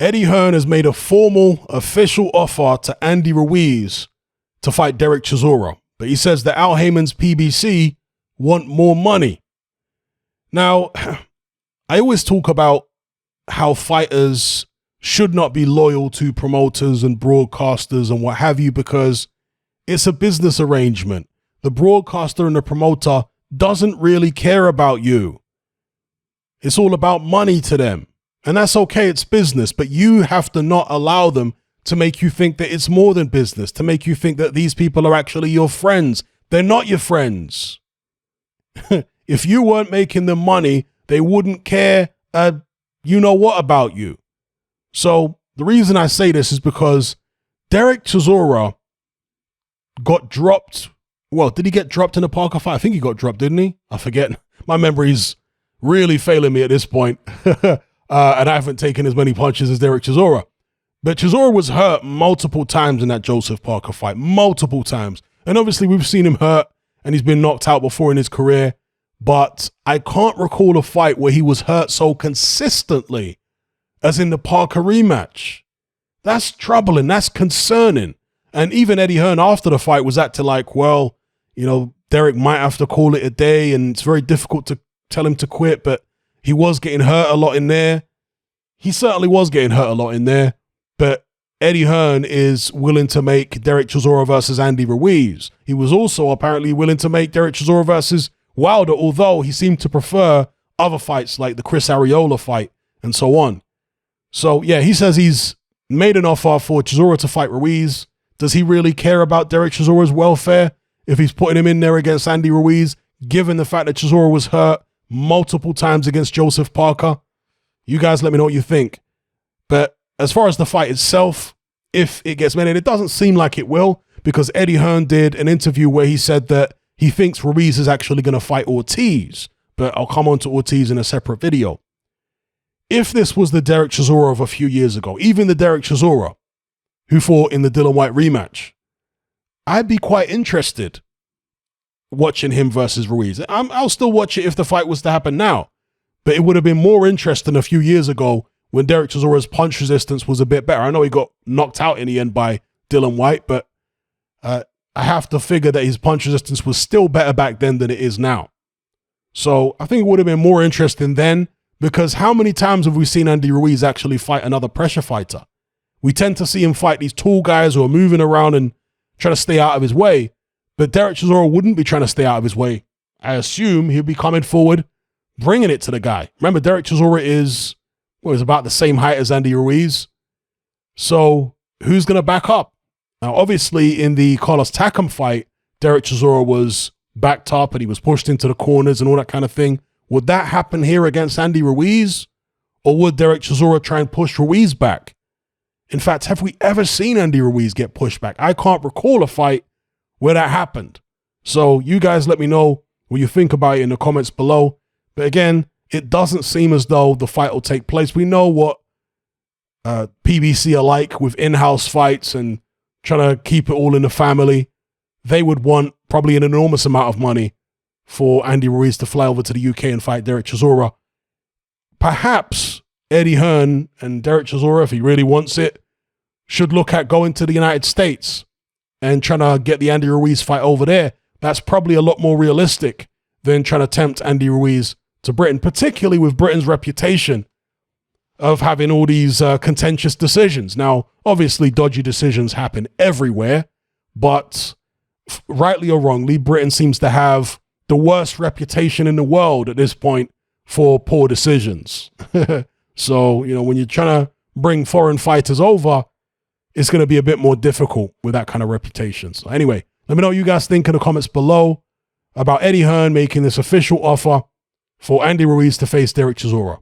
Eddie Hearn has made a formal, official offer to Andy Ruiz to fight Dereck Chisora. But he says that Al Heyman's PBC want more money. Now, I always talk about how fighters should not be loyal to promoters and broadcasters and what have you, because it's a business arrangement. The broadcaster and the promoter doesn't really care about you. It's all about money to them. And that's okay, it's business, but you have to not allow them to make you think that it's more than business, to make you think that these people are actually your friends. They're not your friends. If you weren't making them money, they wouldn't care you know what about you. So the reason I say this is because Dereck Chisora got dropped. Well, did he get dropped in the Parker fight? I think he got dropped, didn't he? I forget. My memory's really failing me at this point. And I haven't taken as many punches as Dereck Chisora. But Chisora was hurt multiple times in that Joseph Parker fight. Multiple times. And obviously we've seen him hurt and he's been knocked out before in his career. But I can't recall a fight where he was hurt so consistently as in the Parker rematch. That's troubling. That's concerning. And even Eddie Hearn after the fight was acting like, well, you know, Dereck might have to call it a day and it's very difficult to tell him to quit, but he was getting hurt a lot in there. He certainly was getting hurt a lot in there, but Eddie Hearn is willing to make Dereck Chisora versus Andy Ruiz. He was also apparently willing to make Dereck Chisora versus Wilder, although he seemed to prefer other fights like the Chris Arreola fight and so on. So yeah, he says he's made an offer for Chisora to fight Ruiz. Does he really care about Dereck Chisora's welfare if he's putting him in there against Andy Ruiz, given the fact that Chisora was hurt multiple times against Joseph Parker? You guys let me know what you think. But as far as the fight itself, if it gets made, and it doesn't seem like it will, because Eddie Hearn did an interview where he said that he thinks Ruiz is actually going to fight Ortiz, but I'll come on to Ortiz in a separate video. If this was the Dereck Chisora of a few years ago, even the Dereck Chisora who fought in the Dillian Whyte rematch, I'd be quite interested watching him versus Ruiz. I'll still watch it if the fight was to happen now, but it would have been more interesting a few years ago when Dereck Chisora's punch resistance was a bit better. I know he got knocked out in the end by Dillian Whyte, but I have to figure that his punch resistance was still better back then than it is now. So I think it would have been more interesting then, because how many times have we seen Andy Ruiz actually fight another pressure fighter? We tend to see him fight these tall guys who are moving around and trying to stay out of his way. But Dereck Chisora wouldn't be trying to stay out of his way. I assume he'd be coming forward, bringing it to the guy. Remember, Dereck Chisora is about the same height as Andy Ruiz. So who's going to back up? Now, obviously, in the Carlos Takam fight, Dereck Chisora was backed up and he was pushed into the corners and all that kind of thing. Would that happen here against Andy Ruiz? Or would Dereck Chisora try and push Ruiz back? In fact, have we ever seen Andy Ruiz get pushed back? I can't recall a fight where that happened. So you guys let me know what you think about it in the comments below. But again, it doesn't seem as though the fight will take place. We know what PBC are like with in-house fights and trying to keep it all in the family. They would want probably an enormous amount of money for Andy Ruiz to fly over to the UK and fight Dereck Chisora. Perhaps Eddie Hearn and Dereck Chisora, if he really wants it, should look at going to the United States and trying to get the Andy Ruiz fight over there. That's probably a lot more realistic than trying to tempt Andy Ruiz to Britain, particularly with Britain's reputation of having all these contentious decisions. Now, obviously, dodgy decisions happen everywhere, but rightly or wrongly, Britain seems to have the worst reputation in the world at this point for poor decisions. So, you know, when you're trying to bring foreign fighters over, it's going to be a bit more difficult with that kind of reputation. So anyway, let me know what you guys think in the comments below about Eddie Hearn making this official offer for Andy Ruiz to face Dereck Chisora.